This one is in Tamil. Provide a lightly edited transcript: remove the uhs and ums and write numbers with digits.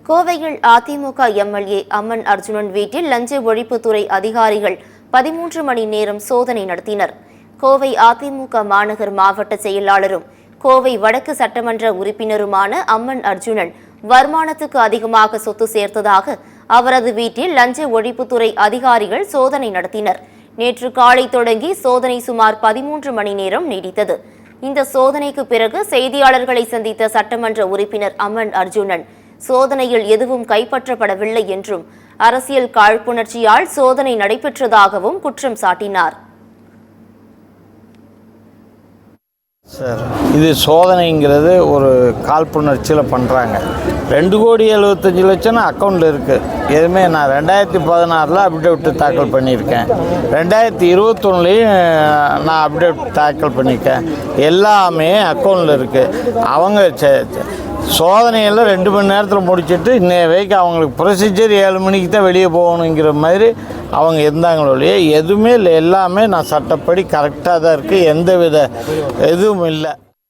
கோவையில் அதிமுக எம்எல்ஏ அம்மன் அர்ஜுனன் வீட்டில் லஞ்ச ஒழிப்புத்துறை அதிகாரிகள் 13 மணி நேரம் சோதனை நடத்தினர். கோவை அதிமுக மாநகர் மாவட்ட செயலாளரும் கோவை வடக்கு சட்டமன்ற உறுப்பினருமான அம்மன் அர்ஜுனன் வருமானத்துக்கு அதிகமாக சொத்து சேர்த்ததாக அவரது வீட்டில் லஞ்ச ஒழிப்புத்துறை அதிகாரிகள் சோதனை நடத்தினர். நேற்று காலை தொடங்கி சோதனை சுமார் 13 மணி நேரம் நீடித்தது. இந்த சோதனைக்கு பிறகு செய்தியாளர்களை சந்தித்த சட்டமன்ற உறுப்பினர் அம்மன் அர்ஜுனன் சோதனையில் எதுவும் கைப்பற்றப்படவில்லை என்றும் அரசியல் காழ்ப்புணர்ச்சியால் சோதனை நடைபெற்றதாகவும் குற்றம் சாட்டினார். சார், இது சோதனைங்கிறது ஒரு காழ்ப்புணர்ச்சியில் பண்ணுறாங்க. 2,75,00,000 அக்கௌண்ட்டில் இருக்குது. எதுவுமே நான் 2016 அப்டேட் தாக்கல் பண்ணியிருக்கேன். 2021 நான் அப்டேட் தாக்கல் பண்ணியிருக்கேன். எல்லாமே அக்கௌண்ட்டில் இருக்குது. அவங்க சோதனையில் 2 மணி நேரத்தில் முடிச்சுட்டு இன்னைய வரைக்கும் அவங்களுக்கு ப்ரொசீஜர் 7 மணிக்கு தான் வெளியே போகணுங்கிற மாதிரி அவங்க இருந்தாங்களே. எதுவுமே இல்லை. எல்லாமே நான் சட்டப்படி கரெக்டாக தான் இருக்குது. எந்த வித எதுவும் இல்லை.